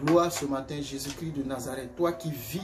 Gloire ce matin, Jésus-Christ de Nazareth, toi qui vis,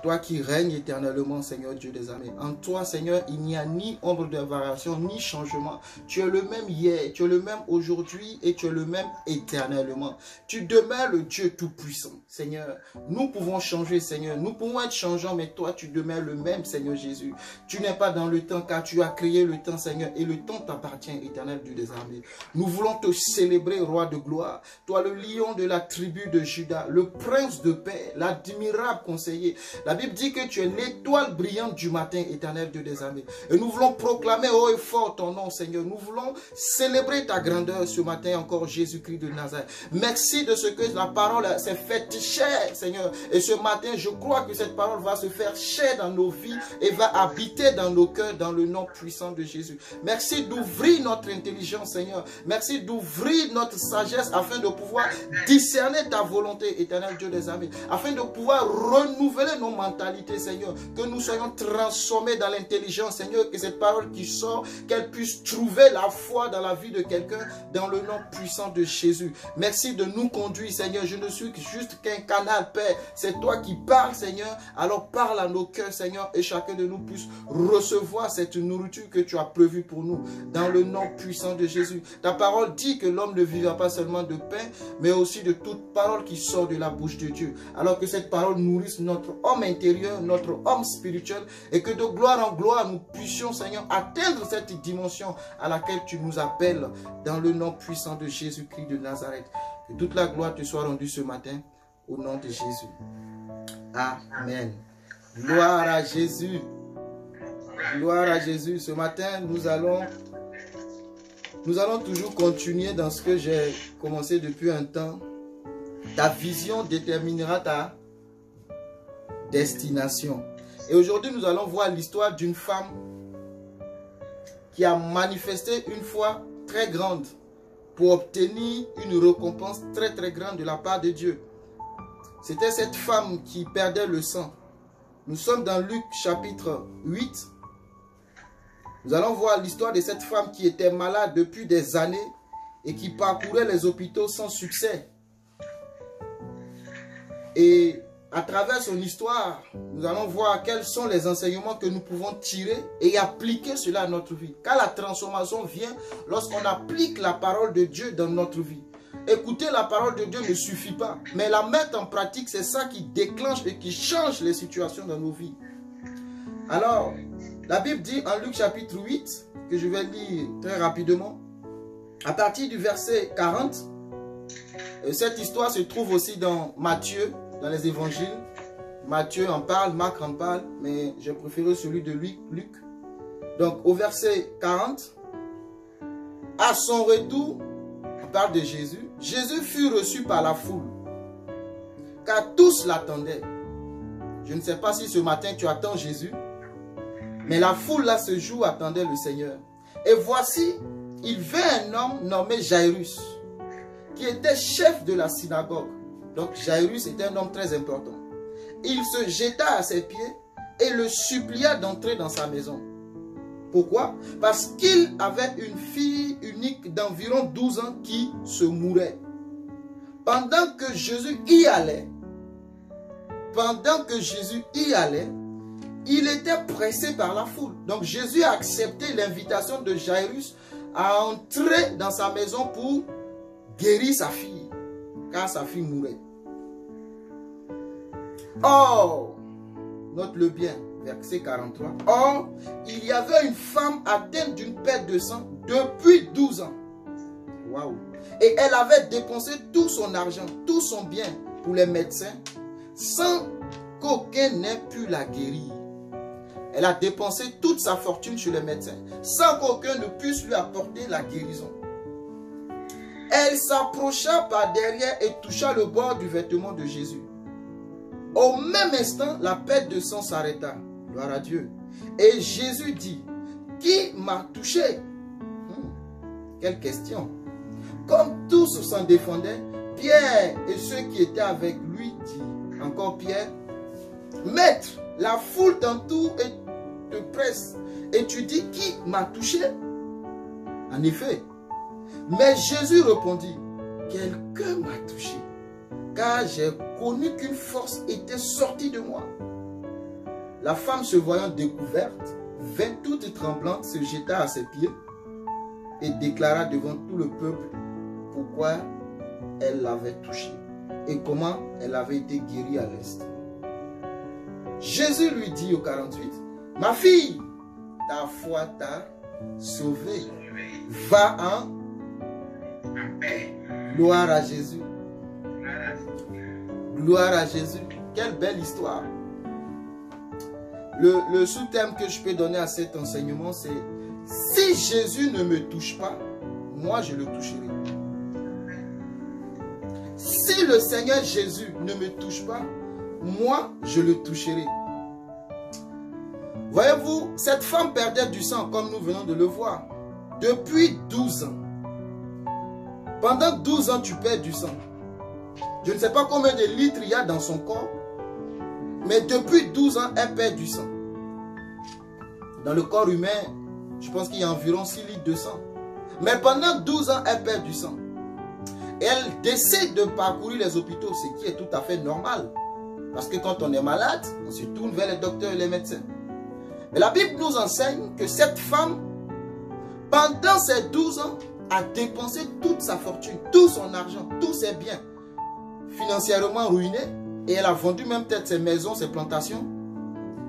toi qui règnes éternellement, Seigneur Dieu des armées. En toi, Seigneur, il n'y a ni ombre de variation, ni changement. Tu es le même hier, tu es le même aujourd'hui et tu es le même éternellement. Tu demeures le Dieu tout-puissant, Seigneur. Nous pouvons changer, Seigneur. Nous pouvons être changeants, mais toi, tu demeures le même, Seigneur Jésus. Tu n'es pas dans le temps, car tu as créé le temps, Seigneur, et le temps t'appartient, éternel Dieu des armées. Nous voulons te célébrer, roi de gloire. Toi, le lion de la tribu de Juda, le prince de paix, l'admirable conseiller. La Bible dit que tu es l'étoile brillante du matin, éternel Dieu des armées. Et nous voulons proclamer haut et fort ton nom, Seigneur. Nous voulons célébrer ta grandeur ce matin encore, Jésus-Christ de Nazareth. Merci de ce que la parole s'est faite chère, Seigneur. Et ce matin, je crois que cette parole va se faire chère dans nos vies et va habiter dans nos cœurs dans le nom puissant de Jésus. Merci d'ouvrir notre intelligence, Seigneur. Merci d'ouvrir notre sagesse afin de pouvoir discerner ta volonté, éternel Dieu des armées, afin de pouvoir renouveler nos mentalités, Seigneur, que nous soyons transformés dans l'intelligence, Seigneur, que cette parole qui sort, qu'elle puisse trouver la foi dans la vie de quelqu'un, dans le nom puissant de Jésus. Merci de nous conduire, Seigneur. Je ne suis juste qu'un canal, Père. C'est toi qui parles, Seigneur. Alors parle à nos cœurs, Seigneur, et chacun de nous puisse recevoir cette nourriture que tu as prévue pour nous, dans le nom puissant de Jésus. Ta parole dit que l'homme ne vivra pas seulement de pain, mais aussi de toute parole qui sort de la bouche de Dieu. Alors que cette parole nourrisse notre homme intérieur, notre homme spirituel, et que de gloire en gloire, nous puissions, Seigneur, atteindre cette dimension à laquelle tu nous appelles, dans le nom puissant de Jésus-Christ de Nazareth. Que toute la gloire te soit rendue ce matin, au nom de Jésus. Amen. Gloire à Jésus. Gloire à Jésus. Ce matin, nous allons toujours continuer dans ce que j'ai commencé depuis un temps. Ta vision déterminera ta destination. Et aujourd'hui, nous allons voir l'histoire d'une femme qui a manifesté une foi très grande pour obtenir une récompense très très grande de la part de Dieu. C'était cette femme qui perdait le sang. Nous sommes dans Luc chapitre 8. Nous allons voir l'histoire de cette femme qui était malade depuis des années et qui parcourait les hôpitaux sans succès. Et à travers son histoire, nous allons voir quels sont les enseignements que nous pouvons tirer et appliquer cela à notre vie. Car la transformation vient lorsqu'on applique la parole de Dieu dans notre vie. Écouter la parole de Dieu ne suffit pas, mais la mettre en pratique, c'est ça qui déclenche et qui change les situations dans nos vies. Alors, la Bible dit en Luc chapitre 8, que je vais lire très rapidement, à partir du verset 40, cette histoire se trouve aussi dans Matthieu, dans les évangiles. Matthieu en parle, Marc en parle, mais j'ai préféré celui de Luc. Donc au verset 40, à son retour, on parle de Jésus. Jésus fut reçu par la foule, car tous l'attendaient. Je ne sais pas si ce matin tu attends Jésus, mais la foule là ce jour attendait le Seigneur. Et voici, il vint un homme nommé Jairus, qui était chef de la synagogue. Donc Jairus était un homme très important. Il se jeta à ses pieds et le supplia d'entrer dans sa maison. Pourquoi? Parce qu'il avait une fille unique d'environ 12 ans qui se mourait. Pendant que Jésus y allait, il était pressé par la foule. Donc Jésus a accepté l'invitation de Jairus à entrer dans sa maison pour guérir sa fille, car sa fille mourait. Or, note-le bien, verset 43. Or, il y avait une femme atteinte d'une perte de sang depuis 12 ans. Waouh! Et elle avait dépensé tout son argent, tout son bien pour les médecins, sans qu'aucun n'ait pu la guérir. Elle a dépensé toute sa fortune chez les médecins, sans qu'aucun ne puisse lui apporter la guérison. Elle s'approcha par derrière et toucha le bord du vêtement de Jésus. Au même instant, la perte de sang s'arrêta. Gloire à Dieu. Et Jésus dit, qui m'a touché? Quelle question. Comme tous s'en défendaient, Pierre et ceux qui étaient avec lui dirent, encore Pierre, Maître, la foule t'entoure et te presse. Et tu dis, qui m'a touché? En effet. Mais Jésus répondit, quelqu'un m'a touché, car j'ai connu qu'une force était sortie de moi. La femme, se voyant découverte, vint toute tremblante, se jeta à ses pieds et déclara devant tout le peuple pourquoi elle l'avait touché et comment elle avait été guérie à l'instant. Jésus lui dit au 48, « Ma fille, ta foi t'a sauvée. Va en paix. » Gloire à Jésus. Gloire à Jésus. Quelle belle histoire. Le sous-thème que je peux donner à cet enseignement, c'est « Si Jésus ne me touche pas, moi je le toucherai. » Si le Seigneur Jésus ne me touche pas, moi je le toucherai. Voyez-vous, cette femme perdait du sang comme nous venons de le voir. Depuis 12 ans. Pendant 12 ans, tu perds du sang. Je ne sais pas combien de litres il y a dans son corps, mais depuis 12 ans, elle perd du sang. Dans le corps humain, je pense qu'il y a environ 6 litres de sang. Mais pendant 12 ans, elle perd du sang. Et elle décide de parcourir les hôpitaux, ce qui est tout à fait normal. Parce que quand on est malade, on se tourne vers les docteurs et les médecins. Mais la Bible nous enseigne que cette femme, pendant ces 12 ans, a dépensé toute sa fortune, tout son argent, tous ses biens, financièrement ruinés. Et elle a vendu même peut-être ses maisons, ses plantations,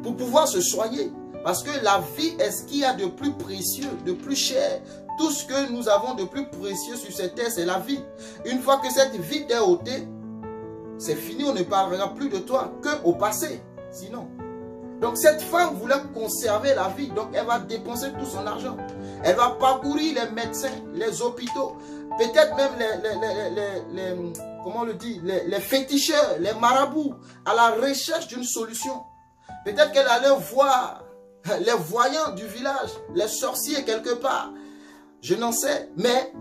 pour pouvoir se soigner. Parce que la vie est ce qu'il y a de plus précieux, de plus cher. Tout ce que nous avons de plus précieux sur cette terre, c'est la vie. Une fois que cette vie t'est ôtée, c'est fini, on ne parlera plus de toi qu'au passé. Sinon. Donc cette femme voulait conserver la vie. Donc elle va dépenser tout son argent. Elle va parcourir les médecins, les hôpitaux. Peut-être même comment on le dit, les féticheurs, les marabouts, à la recherche d'une solution. Peut-être qu'elle allait voir les voyants du village, les sorciers quelque part. Je n'en sais. Mais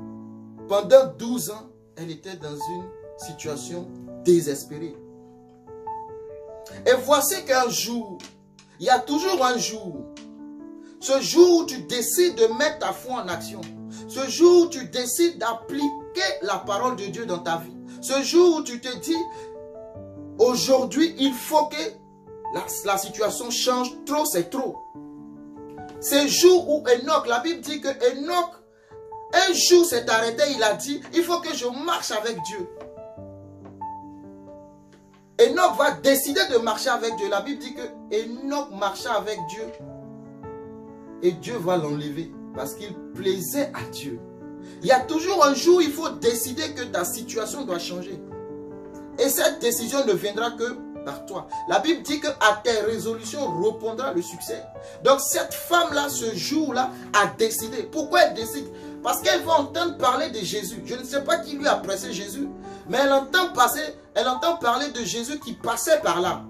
pendant 12 ans, elle était dans une situation désespérée. Et voici qu'un jour, il y a toujours un jour. Ce jour où tu décides de mettre ta foi en action. Ce jour où tu décides d'appliquer la parole de Dieu dans ta vie. Ce jour où tu te dis, aujourd'hui, il faut que la situation change. Trop, c'est trop. C'est jour où Enoch, la Bible dit que Enoch, un jour s'est arrêté, il a dit, il faut que je marche avec Dieu. Enoch va décider de marcher avec Dieu. La Bible dit que Enoch marcha avec Dieu. Et Dieu va l'enlever parce qu'il plaisait à Dieu. Il y a toujours un jour où il faut décider que ta situation doit changer. Et cette décision ne viendra que par toi. La Bible dit que à tes résolutions répondra le succès. Donc cette femme-là, ce jour-là, a décidé. Pourquoi elle décide? Parce qu'elle va entendre parler de Jésus. Je ne sais pas qui lui a pressé Jésus, mais elle entend parler de Jésus qui passait par là.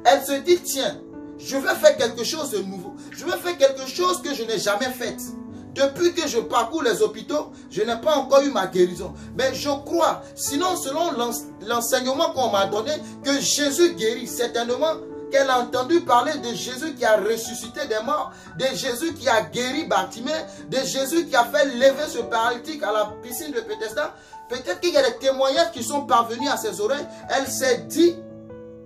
Elle se dit, tiens, je vais faire quelque chose de nouveau. Je vais faire quelque chose que je n'ai jamais fait. Depuis que je parcours les hôpitaux, je n'ai pas encore eu ma guérison. Mais je crois, sinon selon l'enseignement qu'on m'a donné, que Jésus guérit. Certainement qu'elle a entendu parler de Jésus qui a ressuscité des morts, de Jésus qui a guéri Bartimée, de Jésus qui a fait lever ce paralytique à la piscine de Bethesda. Peut-être qu'il y a des témoignages qui sont parvenus à ses oreilles. Elle s'est dit,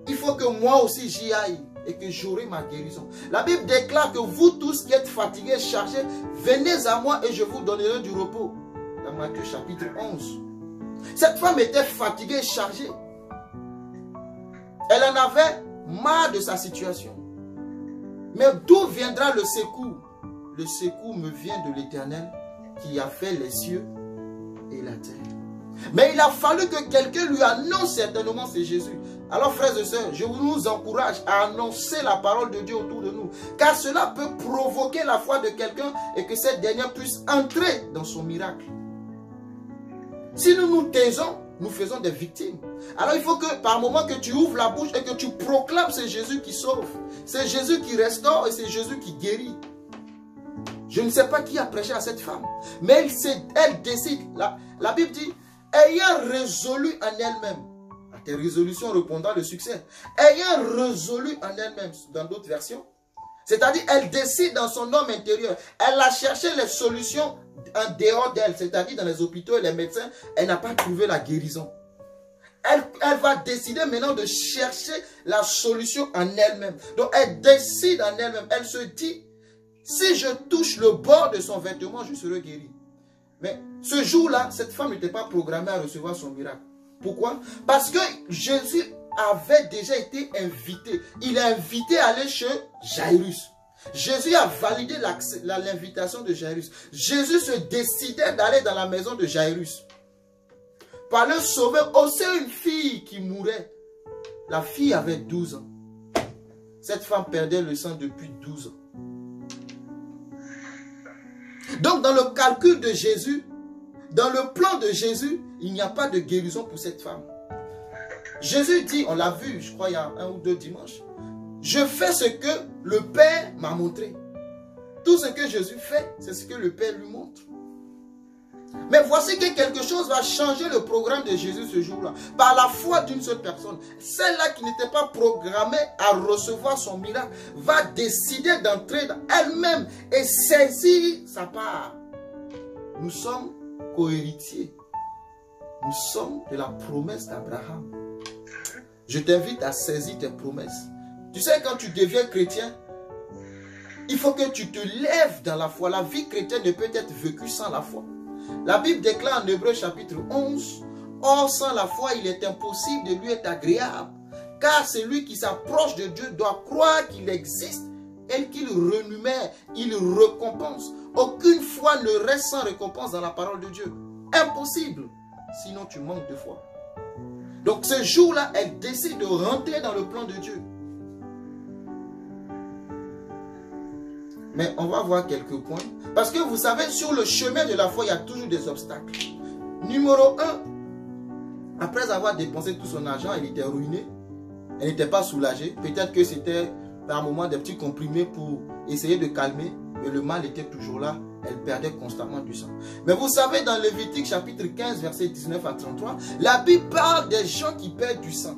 il faut que moi aussi j'y aille et que j'aurai ma guérison. La Bible déclare que vous tous qui êtes fatigués, chargés, venez à moi et je vous donnerai du repos. Dans Matthieu chapitre 11. Cette femme était fatiguée et chargée. Elle en avait marre de sa situation. Mais d'où viendra le secours? Le secours me vient de l'Éternel qui a fait les cieux et la terre. Mais il a fallu que quelqu'un lui annonce, certainement c'est Jésus. Alors frères et sœurs, je vous encourage à annoncer la parole de Dieu autour de nous. Car cela peut provoquer la foi de quelqu'un et que cette dernière puisse entrer dans son miracle. Si nous nous taisons, nous faisons des victimes. Alors il faut que par moment que tu ouvres la bouche et que tu proclames, c'est Jésus qui sauve. C'est Jésus qui restaure et c'est Jésus qui guérit. Je ne sais pas qui a prêché à cette femme. Mais elle décide. La Bible dit, ayant résolu en elle-même. À tes résolutions répondra le succès. Ayant résolu en elle-même, dans d'autres versions. C'est-à-dire, elle décide dans son homme intérieur. Elle a cherché les solutions en dehors d'elle. C'est-à-dire dans les hôpitaux et les médecins. Elle n'a pas trouvé la guérison. elle va décider maintenant de chercher la solution en elle-même. Donc elle décide en elle-même. Elle se dit, si je touche le bord de son vêtement, je serai guéri. Mais ce jour-là, cette femme n'était pas programmée à recevoir son miracle. Pourquoi? Parce que Jésus avait déjà été invité. Il est invité à aller chez Jairus. Jésus a validé l'invitation de Jairus. Jésus se décidait d'aller dans la maison de Jairus. Pour le sauver aussi une fille qui mourait. La fille avait 12 ans. Cette femme perdait le sang depuis 12 ans. Donc dans le calcul de Jésus, dans le plan de Jésus, il n'y a pas de guérison pour cette femme. Jésus dit, on l'a vu, je crois il y a 1 ou 2 dimanches, je fais ce que le Père m'a montré. Tout ce que Jésus fait, c'est ce que le Père lui montre. Mais voici que quelque chose va changer le programme de Jésus ce jour-là. Par la foi d'une seule personne. Celle-là qui n'était pas programmée à recevoir son miracle va décider d'entrer elle-même et saisir sa part. Nous sommes co-héritiers. Nous sommes de la promesse d'Abraham. Je t'invite à saisir tes promesses. Tu sais, quand tu deviens chrétien, il faut que tu te lèves dans la foi. La vie chrétienne ne peut être vécue sans la foi. La Bible déclare en Hébreux chapitre 11, « Or, sans la foi, il est impossible de lui être agréable, car celui qui s'approche de Dieu doit croire qu'il existe et qu'il renumère, il récompense. Aucune foi ne reste sans récompense dans la parole de Dieu. Impossible, sinon tu manques de foi. » Donc ce jour-là, elle décide de rentrer dans le plan de Dieu. Mais on va voir quelques points. Parce que vous savez, sur le chemin de la foi, il y a toujours des obstacles. Numéro 1, après avoir dépensé tout son argent, elle était ruinée. Elle n'était pas soulagée. Peut-être que c'était par moment des petits comprimés pour essayer de calmer. Mais le mal était toujours là. Elle perdait constamment du sang. Mais vous savez, dans Lévitique chapitre 15, versets 19 à 33, la Bible parle des gens qui perdent du sang.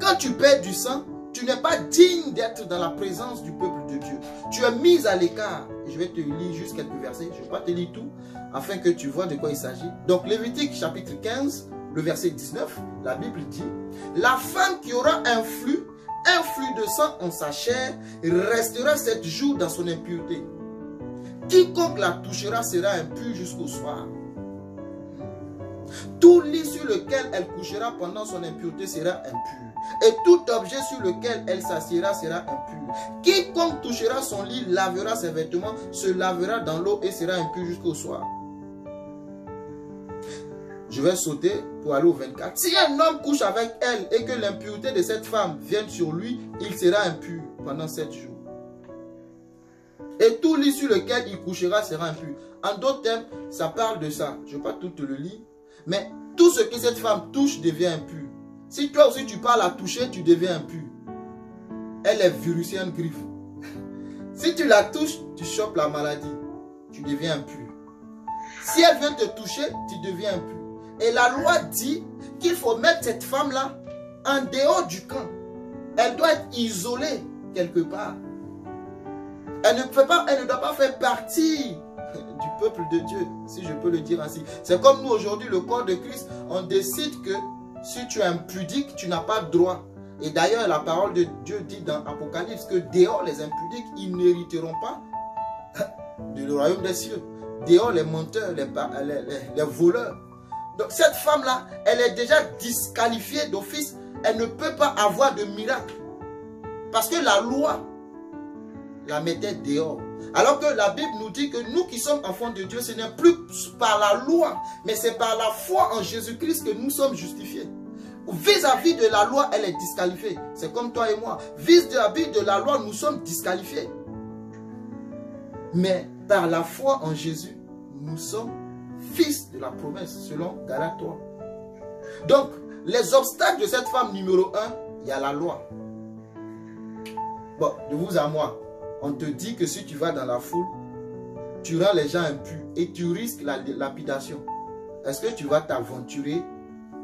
Quand tu perds du sang, tu n'es pas digne d'être dans la présence du peuple de Dieu. Tu es mis à l'écart. Je vais te lire juste quelques versets. Je ne vais pas te lire tout, afin que tu vois de quoi il s'agit. Donc, Lévitique chapitre 15, le verset 19, la Bible dit, « La femme qui aura un flux de sang en sa chair, restera 7 jours dans son impureté. Quiconque la touchera sera impur jusqu'au soir. Tout lit sur lequel elle couchera pendant son impureté sera impur. Et tout objet sur lequel elle s'assiera sera impur. Quiconque touchera son lit lavera ses vêtements, se lavera dans l'eau et sera impur jusqu'au soir. » Je vais sauter pour aller au 24. Si un homme couche avec elle et que l'impureté de cette femme vienne sur lui, il sera impur pendant 7 jours. Et tout lit sur lequel il couchera sera impur. En d'autres termes, ça parle de ça. Je ne vais pas tout te le lire. Mais tout ce que cette femme touche devient impur. Si toi aussi tu parles à toucher, tu deviens impur. Elle est virusienne griffe. Si tu la touches, tu chopes la maladie. Tu deviens impur. Si elle vient te toucher, tu deviens impur. Et la loi dit qu'il faut mettre cette femme-là en dehors du camp. Elle doit être isolée quelque part. Elle ne doit pas faire partie du peuple de Dieu, si je peux le dire ainsi. C'est comme nous aujourd'hui, le corps de Christ, on décide que si tu es impudique, tu n'as pas de droit. Et d'ailleurs, la parole de Dieu dit dans Apocalypse que dehors les impudiques, ils n'hériteront pas du royaume des cieux. Dehors les menteurs, les voleurs. Donc cette femme-là, elle est déjà disqualifiée d'office. Elle ne peut pas avoir de miracle. Parce que la loi la mettait dehors. Alors que la Bible nous dit que nous qui sommes enfants de Dieu, ce n'est plus par la loi, mais c'est par la foi en Jésus-Christ que nous sommes justifiés. Vis-à-vis de la loi, elle est disqualifiée. C'est comme toi et moi. Vis-à-vis de la loi, nous sommes disqualifiés. Mais par la foi en Jésus, nous sommes fils de la promesse, selon Galates 3. Donc, les obstacles de cette femme numéro 1, il y a la loi. Bon, de vous à moi, on te dit que si tu vas dans la foule, tu rends les gens impurs et tu risques la lapidation. Est-ce que tu vas t'aventurer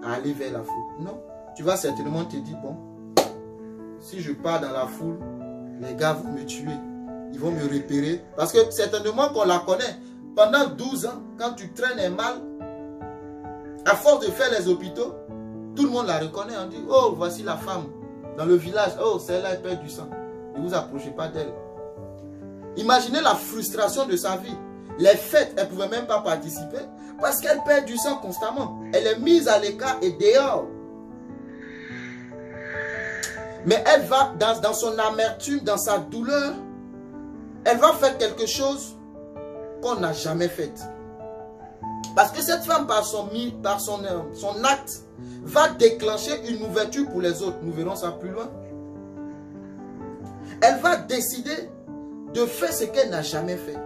à aller vers la foule? Non. Tu vas certainement te dire, bon, si je pars dans la foule, les gars vont me tuer. Ils vont me repérer. Parce que certainement qu'on la connaît. Pendant 12 ans, quand tu traînes mal, à force de faire les hôpitaux, Tout le monde la reconnaît. On dit, oh, voici la femme dans le village. Oh, celle-là, elle perd du sang. Ne vous approchez pas d'elle. Imaginez la frustration de sa vie. Les fêtes, elle ne pouvait même pas participer parce qu'elle perd du sang constamment. Elle est mise à l'écart et dehors. Mais elle va, dans son amertume, dans sa douleur, elle va faire quelque chose qu'on n'a jamais fait. Parce que cette femme, par son acte, va déclencher une ouverture pour les autres. Nous verrons ça plus loin. Elle va décider de faire ce qu'elle n'a jamais fait.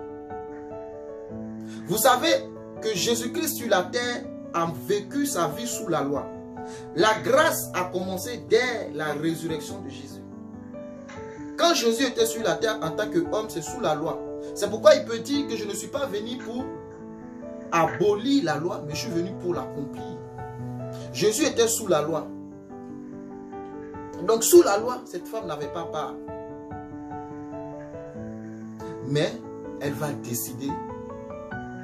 Vous savez que Jésus-Christ sur la terre a vécu sa vie sous la loi. La grâce a commencé dès la résurrection de Jésus. Quand Jésus était sur la terre en tant qu'homme, c'est sous la loi. C'est pourquoi il peut dire que je ne suis pas venu pour abolir la loi, mais je suis venu pour l'accomplir. Jésus était sous la loi. Donc sous la loi, cette femme n'avait pas part. Mais elle va décider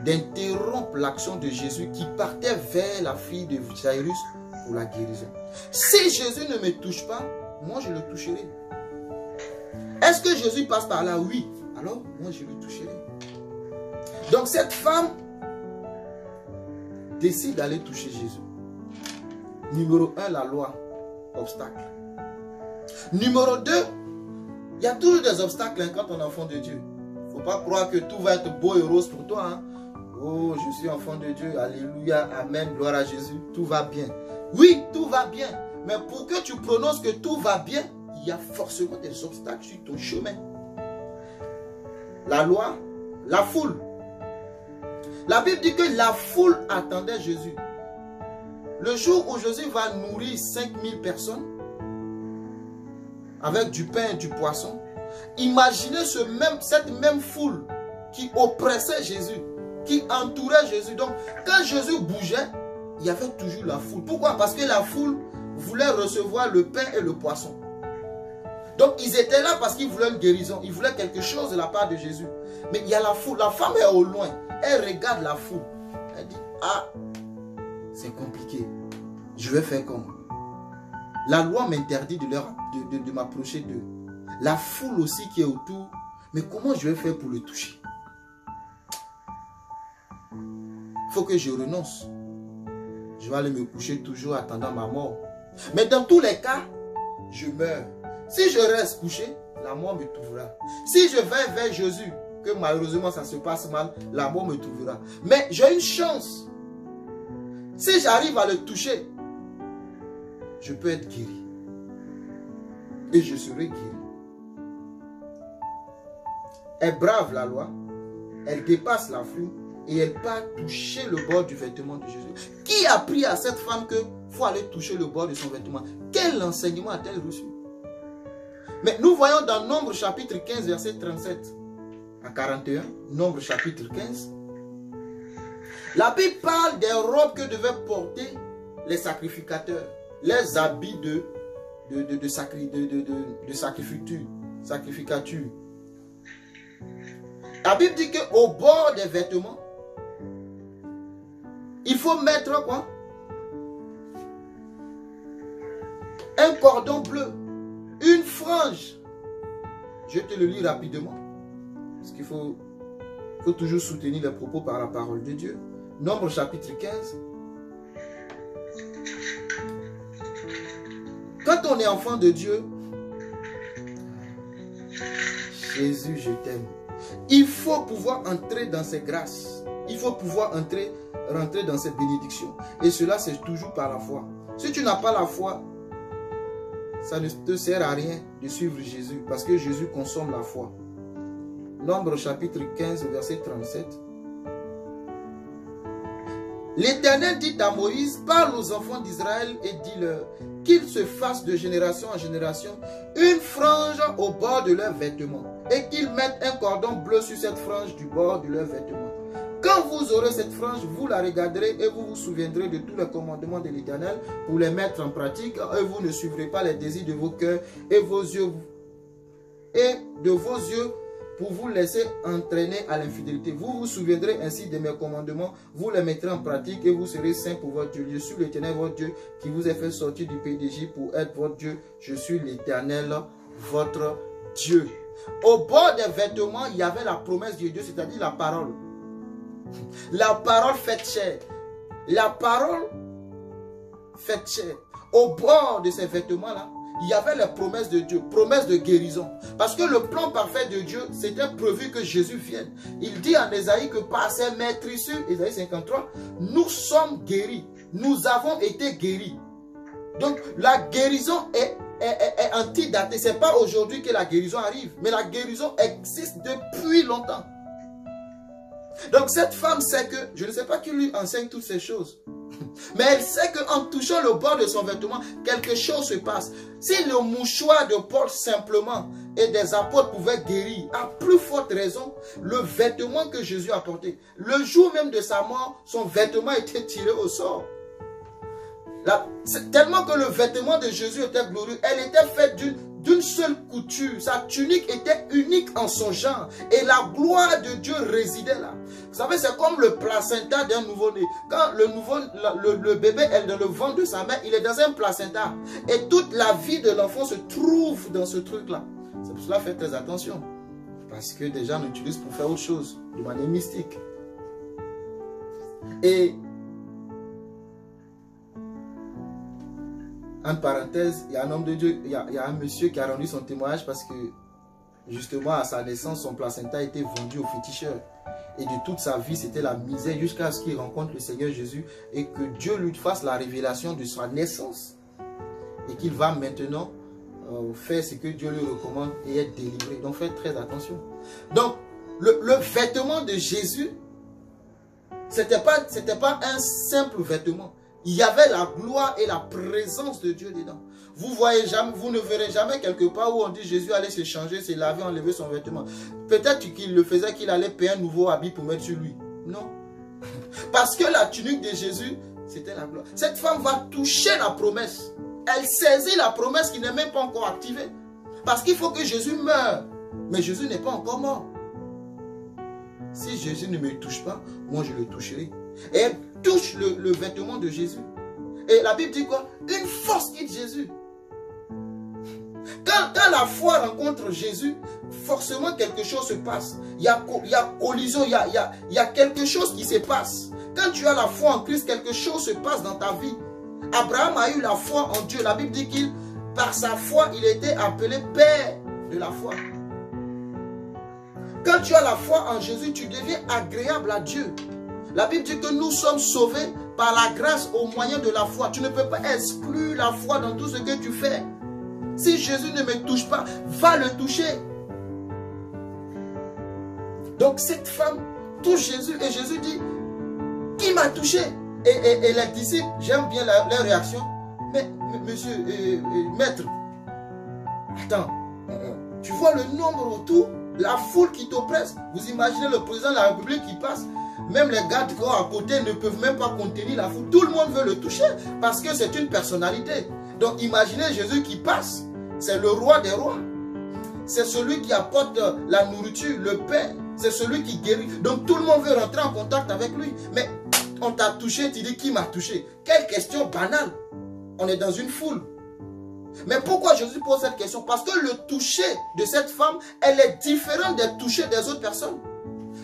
d'interrompre l'action de Jésus qui partait vers la fille de Jairus pour la guérison. Si Jésus ne me touche pas, moi je le toucherai. Est-ce que Jésus passe par là? Oui. Alors, moi je le toucherai. Donc cette femme décide d'aller toucher Jésus. Numéro 1, la loi. Obstacle. Numéro 2, il y a toujours des obstacles quand on est enfant de Dieu. Il ne faut pas croire que tout va être beau et rose pour toi. Hein? Oh, je suis enfant de Dieu. Alléluia, amen, gloire à Jésus. Tout va bien. Oui, tout va bien. Mais pour que tu prononces que tout va bien, il y a forcément des obstacles sur ton chemin. La loi, la foule. La Bible dit que la foule attendait Jésus. Le jour où Jésus va nourrir 5000 personnes avec du pain et du poisson, imaginez cette même foule qui oppressait Jésus, qui entourait Jésus. Donc, quand Jésus bougeait, il y avait toujours la foule. Pourquoi? Parce que la foule voulait recevoir le pain et le poisson. Donc, ils étaient là parce qu'ils voulaient une guérison. Ils voulaient quelque chose de la part de Jésus. Mais il y a la foule. La femme est au loin. Elle regarde la foule. Elle dit, ah, c'est compliqué. Je vais faire comment? La loi m'interdit de m'approcher d'eux. La foule aussi qui est autour. Mais comment je vais faire pour le toucher? Il faut que je renonce. Je vais aller me coucher toujours attendant ma mort. Mais dans tous les cas, je meurs. Si je reste couché, la mort me trouvera. Si je vais vers Jésus, que malheureusement ça se passe mal, la mort me trouvera. Mais j'ai une chance. Si j'arrive à le toucher, je peux être guéri. Et je serai guéri. Elle brave la loi. Elle dépasse la foule. Et elle part toucher le bord du vêtement de Jésus. Qui a appris à cette femme qu'il faut aller toucher le bord de son vêtement? Quel enseignement a-t-elle reçu? Mais nous voyons dans Nombre chapitre 15, verset 37 à 41. Nombre chapitre 15. La Bible parle des robes que devaient porter les sacrificateurs. Les habits de sacrificature. La Bible dit qu'au bord des vêtements, il faut mettre quoi? Un cordon bleu, une frange. Je te le lis rapidement. Parce qu'il faut toujours soutenir les propos par la parole de Dieu. Nombre chapitre 15. Quand on est enfant de Dieu, Jésus, je t'aime. Il faut pouvoir entrer dans ses grâces. Il faut pouvoir rentrer dans ses bénédictions. Et cela, c'est toujours par la foi. Si tu n'as pas la foi, ça ne te sert à rien de suivre Jésus. Parce que Jésus consomme la foi. Nombre chapitre 15, verset 37. L'Éternel dit à Moïse, parle aux enfants d'Israël et dis-leur qu'ils se fassent de génération en génération une frange au bord de leurs vêtements et qu'ils mettent un cordon bleu sur cette frange du bord de leurs vêtements. Quand vous aurez cette frange, vous la regarderez et vous vous souviendrez de tous les commandements de l'Éternel pour les mettre en pratique et vous ne suivrez pas les désirs de vos cœurs et de vos yeux pour vous laisser entraîner à l'infidélité. Vous vous souviendrez ainsi de mes commandements, vous les mettrez en pratique et vous serez saints pour votre Dieu. Je suis l'Éternel, votre Dieu, qui vous a fait sortir du pays d'Égypte pour être votre Dieu. Je suis l'Éternel, votre Dieu. Au bord des vêtements, il y avait la promesse de Dieu, c'est-à-dire la parole. La parole faite chair. La parole faite chair. Au bord de ces vêtements-là, il y avait les promesses de Dieu, promesses de guérison. Parce que le plan parfait de Dieu, c'était prévu que Jésus vienne. Il dit en Ésaïe que par ses maîtrissures, Ésaïe 53, nous sommes guéris. Nous avons été guéris. Donc la guérison est antidatée. Ce n'est pas aujourd'hui que la guérison arrive, mais la guérison existe depuis longtemps. Donc cette femme sait que, je ne sais pas qui lui enseigne toutes ces choses, mais elle sait qu'en touchant le bord de son vêtement, quelque chose se passe. Si le mouchoir de Paul simplement et des apôtres pouvaient guérir, à plus forte raison, le vêtement que Jésus a porté. Le jour même de sa mort, son vêtement était tiré au sort. Tellement que le vêtement de Jésus était glorieux, elle était faite d'une seule couture. Sa tunique était unique en son genre. Et la gloire de Dieu résidait là. Vous savez, c'est comme le placenta d'un nouveau-né. Quand le bébé est dans le ventre de sa mère, il est dans un placenta. Et toute la vie de l'enfant se trouve dans ce truc-là. C'est pour cela, faites très attention. Parce que des gens l'utilisent pour faire autre chose, de manière mystique. Et en parenthèse, il y a un homme de Dieu, il y a un monsieur qui a rendu son témoignage parce que justement à sa naissance, son placenta a été vendu aux féticheurs. Et de toute sa vie, c'était la misère jusqu'à ce qu'il rencontre le Seigneur Jésus et que Dieu lui fasse la révélation de sa naissance. Et qu'il va maintenant faire ce que Dieu lui recommande et être délivré. Donc faites très attention. Donc le vêtement de Jésus, c'était pas un simple vêtement. Il y avait la gloire et la présence de Dieu dedans. Vous ne verrez jamais quelque part où on dit Jésus allait se changer, se laver, enlever son vêtement. Peut-être qu'il le faisait, qu'il allait payer un nouveau habit pour mettre sur lui. Non. Parce que la tunique de Jésus, c'était la gloire. Cette femme va toucher la promesse. Elle saisit la promesse qui n'est même pas encore activée. Parce qu'il faut que Jésus meure. Mais Jésus n'est pas encore mort. Si Jésus ne me touche pas, moi je le toucherai. Et elle touche le vêtement de Jésus. Et la Bible dit quoi? Une force quitte Jésus. Quand la foi rencontre Jésus, forcément quelque chose se passe. Il y a collision, il y a quelque chose qui se passe. Quand tu as la foi en Christ, quelque chose se passe dans ta vie. Abraham a eu la foi en Dieu. La Bible dit qu'il, par sa foi, il était appelé Père de la foi. Quand tu as la foi en Jésus, tu deviens agréable à Dieu. La Bible dit que nous sommes sauvés par la grâce au moyen de la foi. Tu ne peux pas exclure la foi dans tout ce que tu fais. Si Jésus ne me touche pas, va le toucher. Donc cette femme touche Jésus et Jésus dit, qui m'a touché? Et les disciples, j'aime bien leur réaction. Mais monsieur, maître, attends, tu vois le nombre autour, la foule qui t'oppresse. Vous imaginez le président de la République qui passe. Même les gardes qui sont à côté ne peuvent même pas contenir la foule. Tout le monde veut le toucher parce que c'est une personnalité. Donc imaginez Jésus qui passe. C'est le roi des rois. C'est celui qui apporte la nourriture, le pain. C'est celui qui guérit. Donc tout le monde veut rentrer en contact avec lui. Mais on t'a touché, tu dis qui m'a touché? Quelle question banale. On est dans une foule. Mais pourquoi Jésus pose cette question? Parce que le toucher de cette femme, elle est différente des touchés des autres personnes.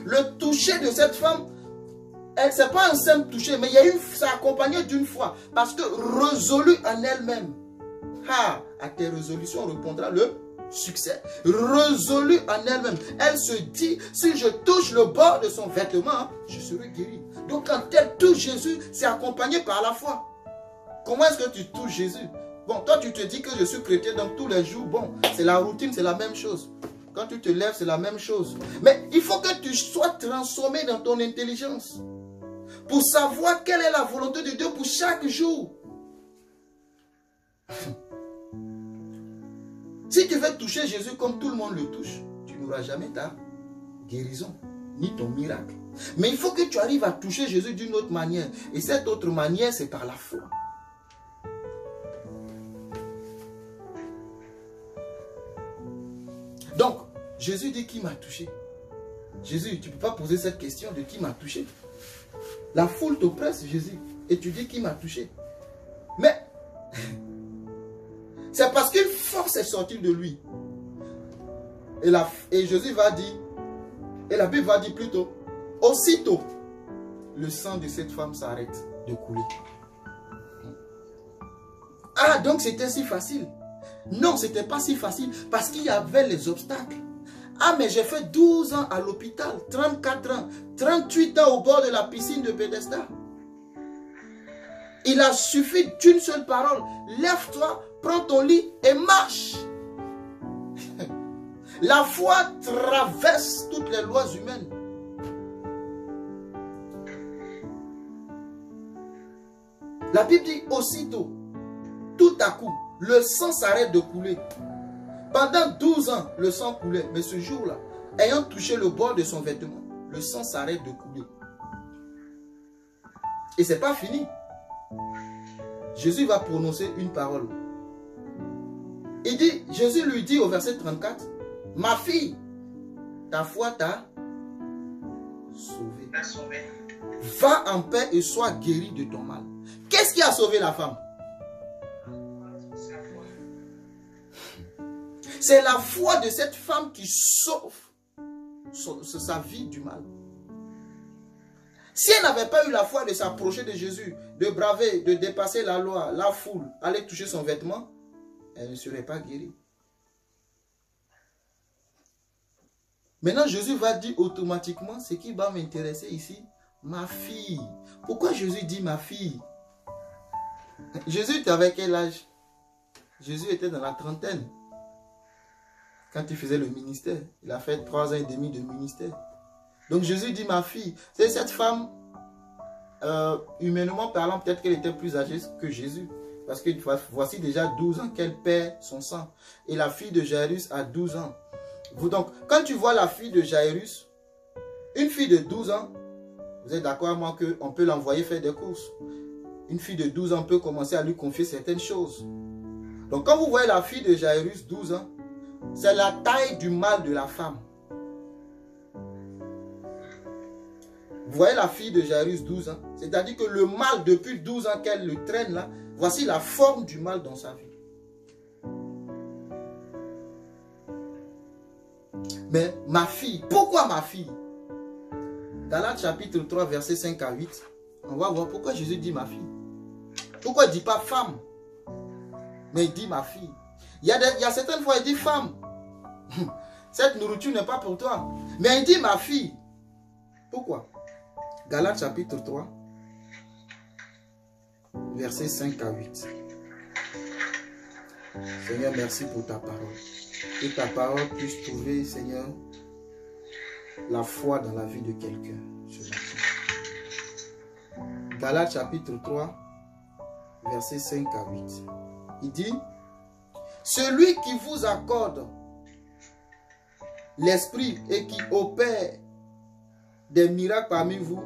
Le toucher de cette femme, ce n'est pas un simple toucher, mais c'est accompagné d'une foi. Parce que résolue en elle-même. À tes résolutions répondra le succès. Résolue en elle-même. Elle se dit, si je touche le bord de son vêtement, je serai guéri. Donc quand elle touche Jésus, c'est accompagné par la foi. Comment est-ce que tu touches Jésus? Bon, toi tu te dis que je suis chrétien, donc tous les jours, bon, c'est la routine, c'est la même chose. Quand tu te lèves, c'est la même chose. Mais il faut que tu sois transformé dans ton intelligence. Pour savoir quelle est la volonté de Dieu pour chaque jour. Si tu veux toucher Jésus comme tout le monde le touche, tu n'auras jamais ta guérison, ni ton miracle. Mais il faut que tu arrives à toucher Jésus d'une autre manière. Et cette autre manière, c'est par la foi. Donc, Jésus dit qui m'a touché. Jésus, tu ne peux pas poser cette question de qui m'a touché. La foule t'oppresse, Jésus, et tu dis qui m'a touché. Mais c'est parce qu'une force est sortie de lui. Et Jésus va dire, et la Bible va dire plutôt, aussitôt, le sang de cette femme s'arrête de couler. Ah, donc c'était si facile. Non, ce n'était pas si facile parce qu'il y avait les obstacles. Ah, mais j'ai fait 12 ans à l'hôpital, 34 ans, 38 ans au bord de la piscine de Bethesda. Il a suffi d'une seule parole. Lève-toi, prends ton lit et marche. La foi traverse toutes les lois humaines. La Bible dit aussitôt, tout à coup, le sang s'arrête de couler. Pendant 12 ans, le sang coulait. Mais ce jour-là, ayant touché le bord de son vêtement, le sang s'arrête de couler. Et ce n'est pas fini. Jésus va prononcer une parole. Il dit, Jésus lui dit au verset 34, « Ma fille, ta foi t'a sauvée. Va en paix et sois guérie de ton mal. » Qu'est-ce qui a sauvé la femme? C'est la foi de cette femme qui sauve sa vie du mal. Si elle n'avait pas eu la foi de s'approcher de Jésus, de braver, de dépasser la loi, la foule, aller toucher son vêtement, elle ne serait pas guérie. Maintenant, Jésus va dire automatiquement ce qui va m'intéresser ici, ma fille. Pourquoi Jésus dit ma fille? Jésus était avec quel âge? Jésus était dans la trentaine. Quand il faisait le ministère, il a fait 3 ans et demi de ministère. Donc Jésus dit ma fille. C'est cette femme, humainement parlant, peut-être qu'elle était plus âgée que Jésus. Parce que voici déjà 12 ans qu'elle perd son sang. Et la fille de Jairus a 12 ans. Donc, quand tu vois la fille de Jairus, une fille de 12 ans, vous êtes d'accord avec moi qu'on peut l'envoyer faire des courses. Une fille de 12 ans peut commencer à lui confier certaines choses. Donc quand vous voyez la fille de Jairus, 12 ans, c'est la taille du mal de la femme. Vous voyez la fille de Jairus, 12 ans, c'est-à-dire que le mal, depuis 12 ans qu'elle le traîne là, voici la forme du mal dans sa vie. Mais ma fille, pourquoi ma fille? Galates chapitre 3, versets 5 à 8, on va voir pourquoi Jésus dit ma fille. Pourquoi il ne dit pas femme, mais il dit ma fille. Il y a certaines fois, il dit femme. Cette nourriture n'est pas pour toi. Mais il dit ma fille. Pourquoi? Galates chapitre 3, versets 5 à 8. Seigneur, merci pour ta parole. Que ta parole puisse trouver, Seigneur, la foi dans la vie de quelqu'un. Galates chapitre 3, versets 5 à 8. Il dit, celui qui vous accorde l'esprit et qui opère des miracles parmi vous,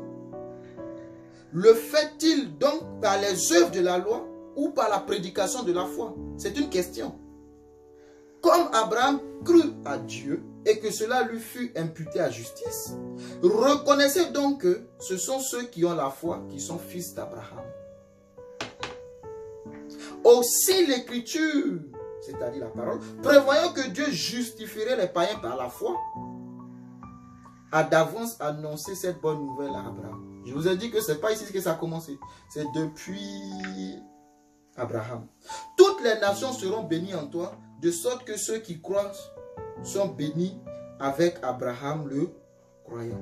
le fait-il donc par les œuvres de la loi ou par la prédication de la foi? C'est une question. Comme Abraham crut à Dieu et que cela lui fut imputé à justice, reconnaissez donc que ce sont ceux qui ont la foi qui sont fils d'Abraham. Aussi l'écriture, c'est-à-dire la parole, prévoyant que Dieu justifierait les païens par la foi, a d'avance annoncé cette bonne nouvelle à Abraham. Je vous ai dit que ce n'est pas ici que ça a commencé. C'est depuis Abraham. Toutes les nations seront bénies en toi, de sorte que ceux qui croient sont bénis avec Abraham le croyant.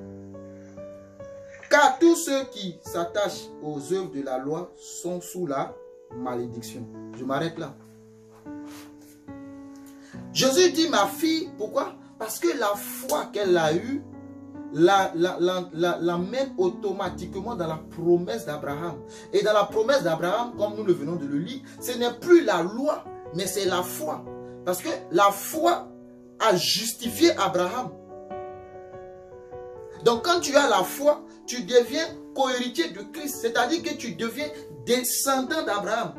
Car tous ceux qui s'attachent aux œuvres de la loi sont sous la malédiction. Je m'arrête là. Jésus dit ma fille, pourquoi? Parce que la foi qu'elle a eue l'amène automatiquement dans la promesse d'Abraham. Et dans la promesse d'Abraham, comme nous le venons de le lire, ce n'est plus la loi, mais c'est la foi. Parce que la foi a justifié Abraham. Donc quand tu as la foi, tu deviens co-héritier de Christ. C'est-à-dire que tu deviens descendant d'Abraham.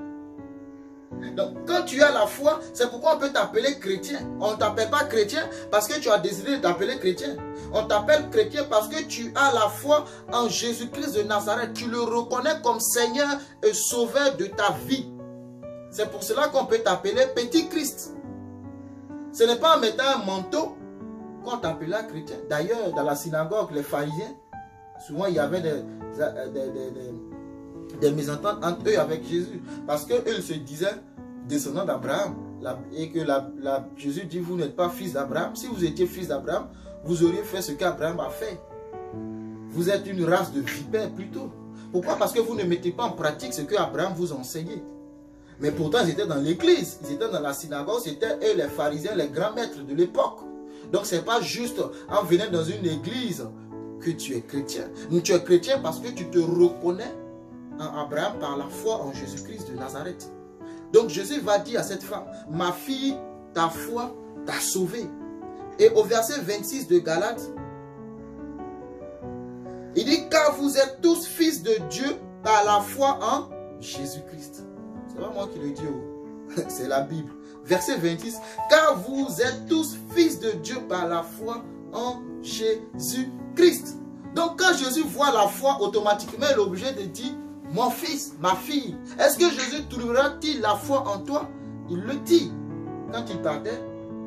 Donc, quand tu as la foi, c'est pourquoi on peut t'appeler chrétien. On ne t'appelle pas chrétien parce que tu as décidé de t'appeler chrétien. On t'appelle chrétien parce que tu as la foi en Jésus-Christ de Nazareth. Tu le reconnais comme Seigneur et Sauveur de ta vie. C'est pour cela qu'on peut t'appeler Petit Christ. Ce n'est pas en mettant un manteau qu'on t'appela chrétien. D'ailleurs, dans la synagogue, les pharisiens, souvent il y avait des mésententes entre eux avec Jésus. Parce qu'eux se disaient descendants d'Abraham. Et que Jésus dit, vous n'êtes pas fils d'Abraham. Si vous étiez fils d'Abraham, vous auriez fait ce qu'Abraham a fait. Vous êtes une race de vipères plutôt. Pourquoi? Parce que vous ne mettez pas en pratique ce que Abraham vous enseignait. Mais pourtant, ils étaient dans l'église, ils étaient dans la synagogue, c'était eux les pharisiens, les grands maîtres de l'époque. Donc, ce n'est pas juste en venant dans une église que tu es chrétien. Donc, tu es chrétien parce que tu te reconnais en Abraham par la foi en Jésus-Christ de Nazareth. Donc, Jésus va dire à cette femme, ma fille, ta foi t'a sauvée. Et au verset 26 de Galates, il dit, car vous êtes tous fils de Dieu par la foi en Jésus-Christ. C'est pas moi qui le dis, c'est la Bible. Verset 26, car vous êtes tous fils de Dieu par la foi en Jésus-Christ. Donc quand Jésus voit la foi, automatiquement il est obligé de dire, mon fils, ma fille. Est-ce que Jésus trouvera-t-il la foi en toi? Il le dit. Quand il partait,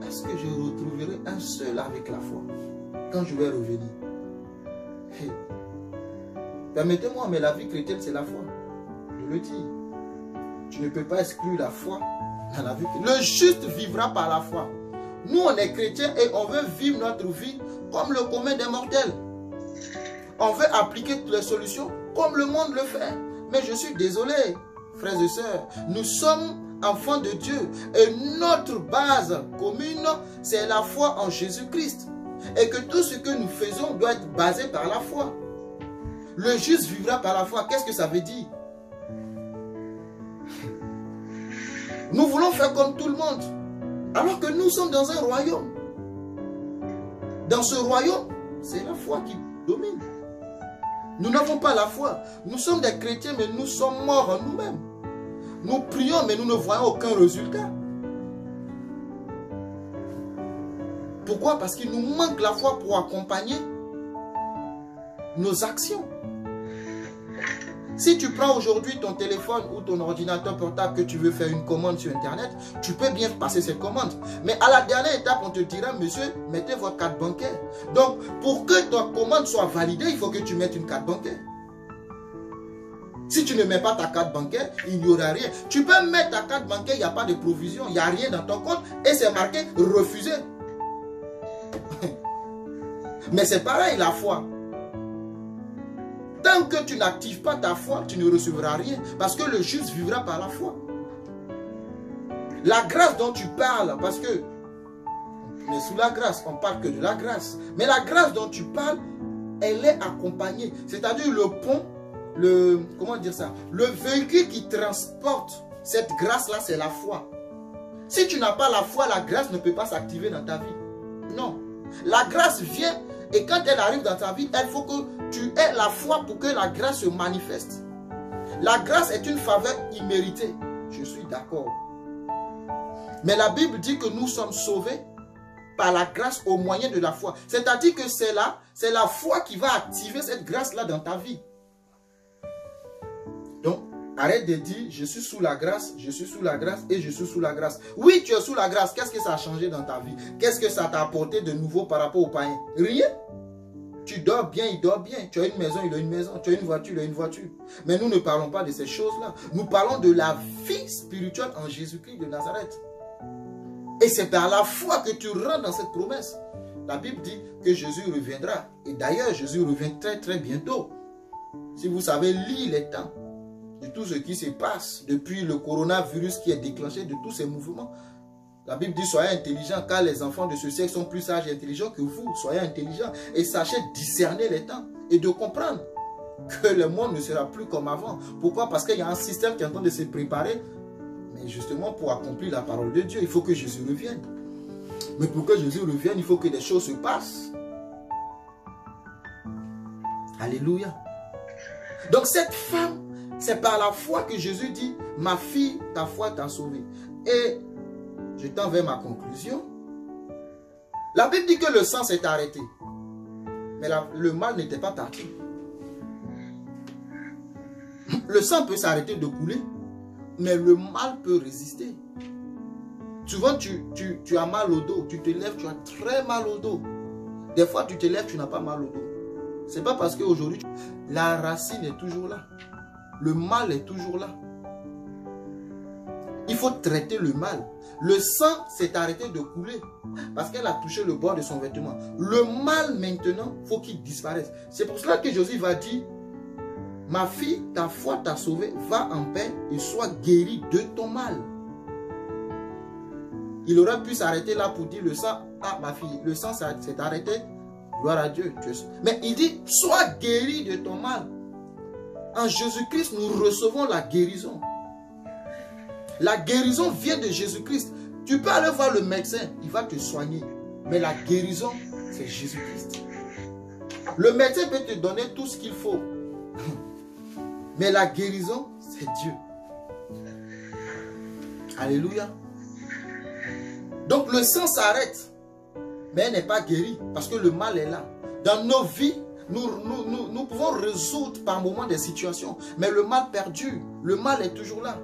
est-ce que je retrouverai un seul avec la foi quand je vais revenir? Hey. Permettez-moi, mais la vie chrétienne, c'est la foi. Je le dis. Tu ne peux pas exclure la foi dans la vie. Le juste vivra par la foi. Nous, on est chrétiens et on veut vivre notre vie comme le commun des mortels. On veut appliquer toutes les solutions comme le monde le fait. Mais je suis désolé, frères et sœurs. Nous sommes enfants de Dieu. Et notre base commune, c'est la foi en Jésus-Christ. Et que tout ce que nous faisons doit être basé par la foi. Le juste vivra par la foi. Qu'est-ce que ça veut dire? Nous voulons faire comme tout le monde. Alors que nous sommes dans un royaume. Dans ce royaume, c'est la foi qui domine. Nous n'avons pas la foi. Nous sommes des chrétiens, mais nous sommes morts en nous-mêmes. Nous prions, mais nous ne voyons aucun résultat. Pourquoi? Parce qu'il nous manque la foi pour accompagner nos actions. Si tu prends aujourd'hui ton téléphone ou ton ordinateur portable que tu veux faire une commande sur Internet, tu peux bien passer cette commande. Mais à la dernière étape, on te dira, monsieur, mettez votre carte bancaire. Donc, pour que ta commande soit validée, il faut que tu mettes une carte bancaire. Si tu ne mets pas ta carte bancaire, il n'y aura rien. Tu peux mettre ta carte bancaire, il n'y a pas de provision, il n'y a rien dans ton compte et c'est marqué refusé. Mais c'est pareil la foi. Tant que tu n'actives pas ta foi, tu ne recevras rien. Parce que le juste vivra par la foi. La grâce dont tu parles, parce que on est sous la grâce, on parle que de la grâce. Mais la grâce dont tu parles, elle est accompagnée. C'est-à-dire le pont, comment dire ça? Le véhicule qui transporte cette grâce-là, c'est la foi. Si tu n'as pas la foi, la grâce ne peut pas s'activer dans ta vie. Non. La grâce vient et quand elle arrive dans ta vie, il faut que tu aies la foi pour que la grâce se manifeste. La grâce est une faveur imméritée. Je suis d'accord. Mais la Bible dit que nous sommes sauvés par la grâce au moyen de la foi. C'est-à-dire que c'est la foi qui va activer cette grâce-là dans ta vie. Donc, arrête de dire, je suis sous la grâce, je suis sous la grâce et je suis sous la grâce. Oui, tu es sous la grâce. Qu'est-ce que ça a changé dans ta vie? Qu'est-ce que ça t'a apporté de nouveau par rapport aux païens? Rien. Tu dors bien, il dort bien. Tu as une maison, il a une maison. Tu as une voiture, il a une voiture. Mais nous ne parlons pas de ces choses-là. Nous parlons de la vie spirituelle en Jésus-Christ de Nazareth. Et c'est par la foi que tu rentres dans cette promesse. La Bible dit que Jésus reviendra. Et d'ailleurs, Jésus revient très très bientôt. Si vous savez lire les temps de tout ce qui se passe depuis le coronavirus qui est déclenché, de tous ces mouvements. La Bible dit, soyez intelligents car les enfants de ce siècle sont plus sages et intelligents que vous. Soyez intelligents et sachez discerner les temps et de comprendre que le monde ne sera plus comme avant. Pourquoi? Parce qu'il y a un système qui est en train de se préparer. Mais justement pour accomplir la parole de Dieu, il faut que Jésus revienne. Mais pour que Jésus revienne, il faut que des choses se passent. Alléluia. Donc cette femme, C'est par la foi que Jésus dit, ma fille, ta foi t'a sauvée. Et je tends vers ma conclusion. La Bible dit que le sang s'est arrêté. Mais le mal n'était pas parti. Le sang peut s'arrêter de couler, mais le mal peut résister. Souvent, tu as mal au dos. Tu te lèves, tu as très mal au dos. Des fois, tu te lèves, tu n'as pas mal au dos. Ce n'est pas parce qu'aujourd'hui, la racine est toujours là. Le mal est toujours là. Il faut traiter le mal. Le sang s'est arrêté de couler parce qu'elle a touché le bord de son vêtement. Le mal maintenant, il faut qu'il disparaisse. C'est pour cela que Jésus va dire, ma fille, ta foi t'a sauvée, va en paix et sois guérie de ton mal. Il aurait pu s'arrêter là pour dire le sang, ah ma fille, le sang s'est arrêté, gloire à Dieu. Mais il dit, sois guérie de ton mal. En Jésus-Christ, nous recevons la guérison. La guérison vient de Jésus-Christ. Tu peux aller voir le médecin, il va te soigner. Mais la guérison, c'est Jésus-Christ. Le médecin peut te donner tout ce qu'il faut. Mais la guérison, c'est Dieu. Alléluia. Donc le sang s'arrête. Mais elle n'est pas guérie parce que le mal est là. Dans nos vies, nous pouvons résoudre par moments des situations. Mais le mal perdure. Le mal est toujours là.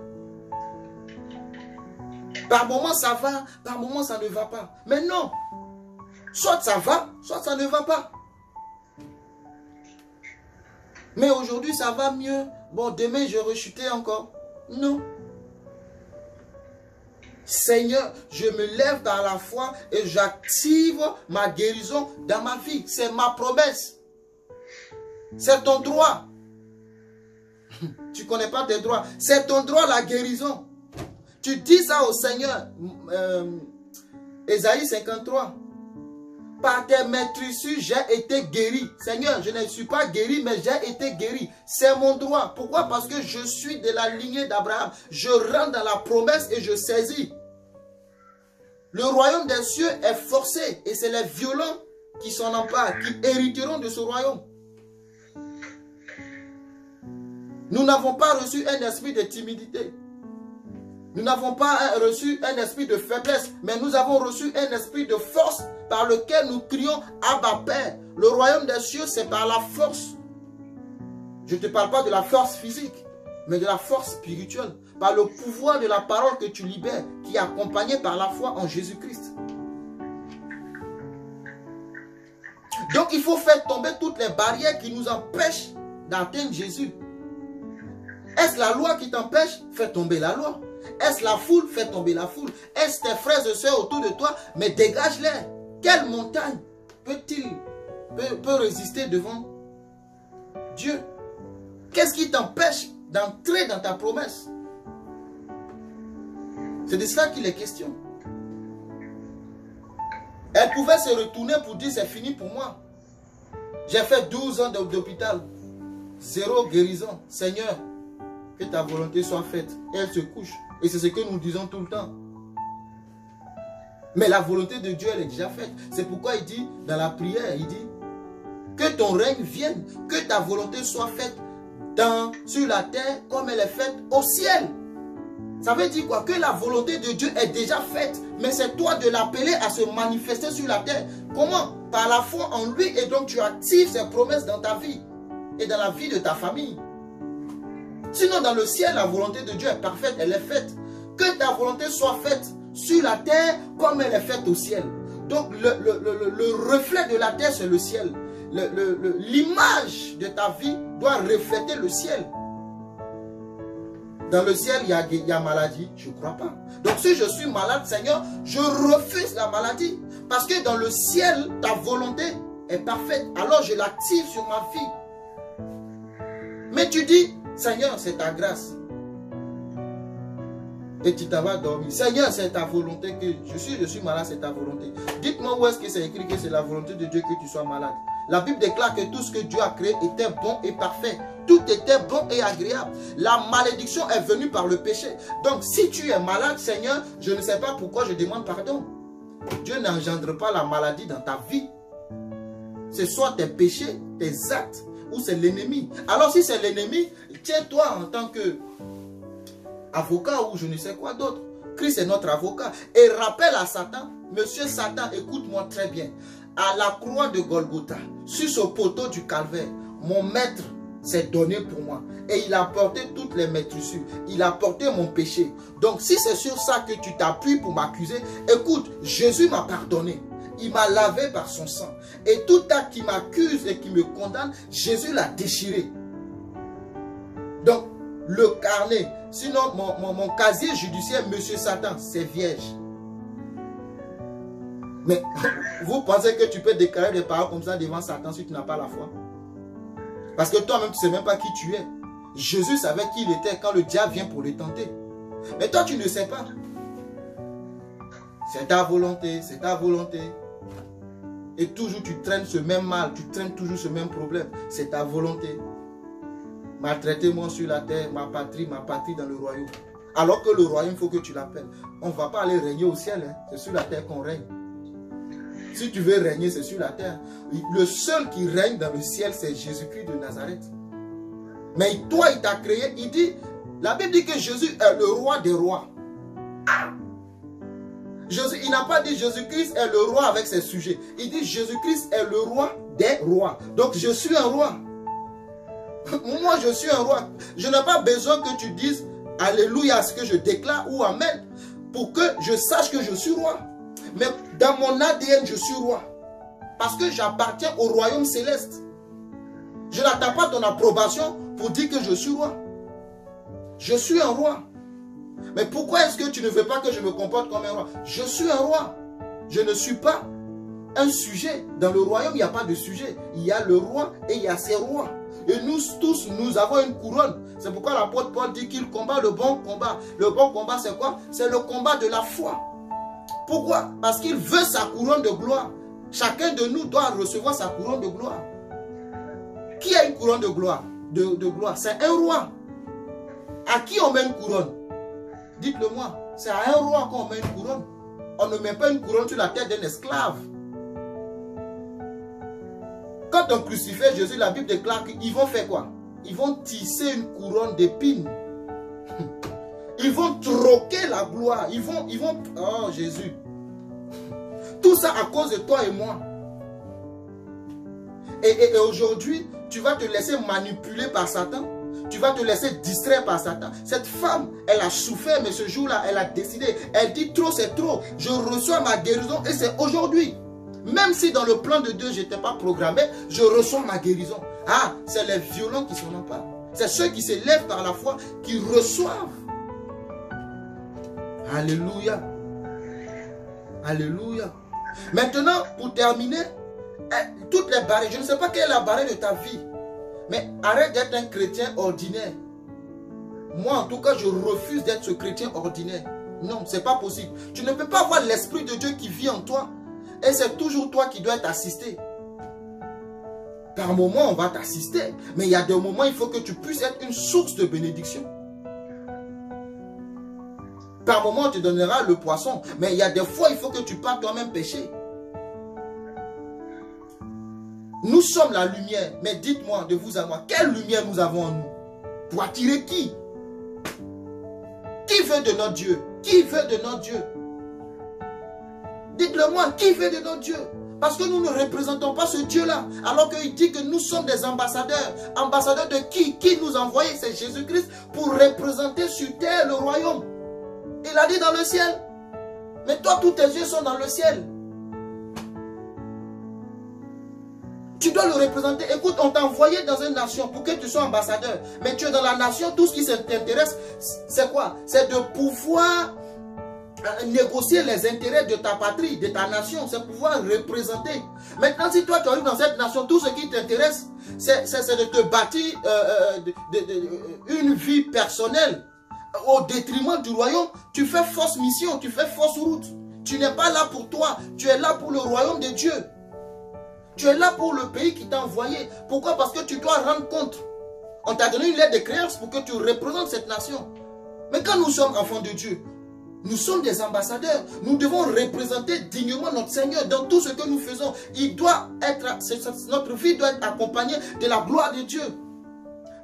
Par moments ça va, par moments ça ne va pas. Mais non. Soit ça va, soit ça ne va pas. Mais aujourd'hui ça va mieux. Bon, demain je rechutais encore. Non. Seigneur, je me lève dans la foi et j'active ma guérison dans ma vie. C'est ma promesse. C'est ton droit. Tu ne connais pas tes droits. C'est ton droit la guérison. Tu dis ça au Seigneur. Ésaïe 53. Par tes maîtrisses, j'ai été guéri. Seigneur, je ne suis pas guéri, mais j'ai été guéri. C'est mon droit. Pourquoi? Parce que je suis de la lignée d'Abraham. Je rentre dans la promesse et je saisis. Le royaume des cieux est forcé. Et c'est les violents qui s'en emparent, qui hériteront de ce royaume. Nous n'avons pas reçu un esprit de timidité. Nous n'avons pas reçu un esprit de faiblesse, mais nous avons reçu un esprit de force par lequel nous crions Abba Père. Le royaume des cieux, c'est par la force. Je ne te parle pas de la force physique, mais de la force spirituelle. Par le pouvoir de la parole que tu libères, qui est accompagné par la foi en Jésus-Christ. Donc il faut faire tomber toutes les barrières qui nous empêchent d'atteindre Jésus. Est-ce la loi qui t'empêche? Fais tomber la loi. Est-ce la foule? Fais tomber la foule. Est-ce tes frères et sœurs autour de toi? Mais dégage-les. Quelle montagne peut résister devant Dieu? Qu'est-ce qui t'empêche d'entrer dans ta promesse? C'est de cela qu'il est question. Elle pouvait se retourner pour dire c'est fini pour moi. J'ai fait 12 ans d'hôpital. Zéro guérison. Seigneur, que ta volonté soit faite. Et elle se couche. Et c'est ce que nous disons tout le temps. Mais la volonté de Dieu, elle est déjà faite. C'est pourquoi il dit, dans la prière, il dit, que ton règne vienne, que ta volonté soit faite sur la terre comme elle est faite au ciel. Ça veut dire quoi? Que la volonté de Dieu est déjà faite. Mais c'est toi de l'appeler à se manifester sur la terre. Comment? Par la foi en lui. Et donc tu actives ses promesses dans ta vie. Et dans la vie de ta famille. Sinon dans le ciel, la volonté de Dieu est parfaite. Elle est faite. Que ta volonté soit faite sur la terre comme elle est faite au ciel. Donc le reflet de la terre, c'est le ciel. L'image de ta vie doit refléter le ciel. Dans le ciel, il y a maladie. Je ne crois pas. Donc si je suis malade, Seigneur, je refuse la maladie. Parce que dans le ciel, ta volonté est parfaite. Alors je l'active sur ma vie. Mais tu dis, Seigneur, c'est ta grâce. Et tu t'en vas dormir. Seigneur, c'est ta volonté que je suis malade, c'est ta volonté. Dites-moi où est-ce que c'est écrit que c'est la volonté de Dieu que tu sois malade. La Bible déclare que tout ce que Dieu a créé était bon et parfait. Tout était bon et agréable. La malédiction est venue par le péché. Donc si tu es malade, Seigneur, je ne sais pas pourquoi je demande pardon. Dieu n'engendre pas la maladie dans ta vie. C'est soit tes péchés, tes actes. ou c'est l'ennemi. Alors si c'est l'ennemi, tiens-toi en tant que avocat ou je ne sais quoi d'autre. Christ est notre avocat. Et rappelle à Satan, monsieur Satan, écoute-moi très bien. À la croix de Golgotha, sur ce poteau du calvaire, mon maître s'est donné pour moi. Et il a porté toutes les maîtrissures. Il a porté mon péché. Donc si c'est sur ça que tu t'appuies pour m'accuser, écoute, Jésus m'a pardonné. Il m'a lavé par son sang. Et tout acte qui m'accuse et qui me condamne, Jésus l'a déchiré. Donc, le carnet, sinon mon casier judiciaire, monsieur Satan, c'est vierge. Mais vous pensez que tu peux déclarer des paroles comme ça devant Satan si tu n'as pas la foi? Parce que toi-même, tu ne sais même pas qui tu es. Jésus savait qui il était quand le diable vient pour le tenter. Mais toi, tu ne sais pas. C'est ta volonté, c'est ta volonté. Et toujours tu traînes ce même mal, tu traînes toujours ce même problème. C'est ta volonté. Maltraitez-moi sur la terre, ma patrie dans le royaume. Alors que le royaume, il faut que tu l'appelles. On ne va pas aller régner au ciel, hein. C'est sur la terre qu'on règne. Si tu veux régner, c'est sur la terre. Le seul qui règne dans le ciel, c'est Jésus-Christ de Nazareth. Mais toi, il t'a créé, il dit, la Bible dit que Jésus est le roi des rois. Ah! Jésus, il n'a pas dit Jésus-Christ est le roi avec ses sujets. Il dit Jésus-Christ est le roi des rois. Donc je suis un roi. Moi je suis un roi. Je n'ai pas besoin que tu dises Alléluia à ce que je déclare ou Amen pour que je sache que je suis roi. Mais dans mon ADN je suis roi. Parce que j'appartiens au royaume céleste. Je n'attends pas ton approbation pour dire que je suis roi. Je suis un roi. Mais pourquoi est-ce que tu ne veux pas que je me comporte comme un roi? Je suis un roi. Je ne suis pas un sujet. Dans le royaume, il n'y a pas de sujet. Il y a le roi et il y a ses rois. Et nous tous, nous avons une couronne. C'est pourquoi l'apôtre Paul dit qu'il combat le bon combat. Le bon combat, c'est quoi? C'est le combat de la foi. Pourquoi? Parce qu'il veut sa couronne de gloire. Chacun de nous doit recevoir sa couronne de gloire. Qui a une couronne de gloire? De gloire. C'est un roi. À qui on met une couronne? Dites-le moi. C'est à un roi qu'on met une couronne. On ne met pas une couronne sur la tête d'un esclave. Quand on crucifie Jésus, la Bible déclare qu'ils vont faire quoi? Ils vont tisser une couronne d'épines. Ils vont troquer la gloire. Ils vont... Oh Jésus. Tout ça à cause de toi et moi. Et aujourd'hui, tu vas te laisser manipuler par Satan. Tu vas te laisser distraire par Satan. Cette femme, elle a souffert, mais ce jour-là, elle a décidé. Elle dit trop, c'est trop. Je reçois ma guérison et c'est aujourd'hui. Même si dans le plan de Dieu, je n'étais pas programmé, je reçois ma guérison. Ah, c'est les violents qui s'en emparent. C'est ceux qui se lèvent par la foi qui reçoivent. Alléluia. Alléluia. Maintenant, pour terminer, toutes les barrières, je ne sais pas quelle est la barrière de ta vie. Mais arrête d'être un chrétien ordinaire. Moi, en tout cas, je refuse d'être ce chrétien ordinaire. Non, ce n'est pas possible. Tu ne peux pas avoir l'Esprit de Dieu qui vit en toi. Et c'est toujours toi qui dois être assisté. Par moments, on va t'assister. Mais il y a des moments, il faut que tu puisses être une source de bénédiction. Par moments, on te donnera le poisson. Mais il y a des fois, il faut que tu partes toi-même pêcher. Nous sommes la lumière, mais dites-moi de vous à moi, quelle lumière nous avons en nous? Pour attirer qui? Qui veut de notre Dieu? Qui veut de notre Dieu? Dites-le moi, qui veut de notre Dieu? Parce que nous ne représentons pas ce Dieu-là. Alors qu'il dit que nous sommes des ambassadeurs. Ambassadeurs de qui? Qui nous a envoyés? C'est Jésus-Christ pour représenter sur terre le royaume. Il a dit dans le ciel. Mais toi, tous tes yeux sont dans le ciel. Tu dois le représenter. Écoute, on t'a envoyé dans une nation pour que tu sois ambassadeur. Mais tu es dans la nation, tout ce qui t'intéresse, c'est quoi? C'est de pouvoir négocier les intérêts de ta patrie, de ta nation. C'est pouvoir représenter. Maintenant, si toi, tu arrives dans cette nation, tout ce qui t'intéresse, c'est de te bâtir une vie personnelle au détriment du royaume. Tu fais fausse mission, tu fais fausse route. Tu n'es pas là pour toi, tu es là pour le royaume de Dieu. Tu es là pour le pays qui t'a envoyé. Pourquoi? Parce que tu dois rendre compte. On t'a donné une lettre de créance pour que tu représentes cette nation. Mais quand nous sommes enfants de Dieu, Nous sommes des ambassadeurs. Nous devons représenter dignement notre Seigneur dans tout ce que nous faisons. Notre vie doit être accompagnée de la gloire de Dieu.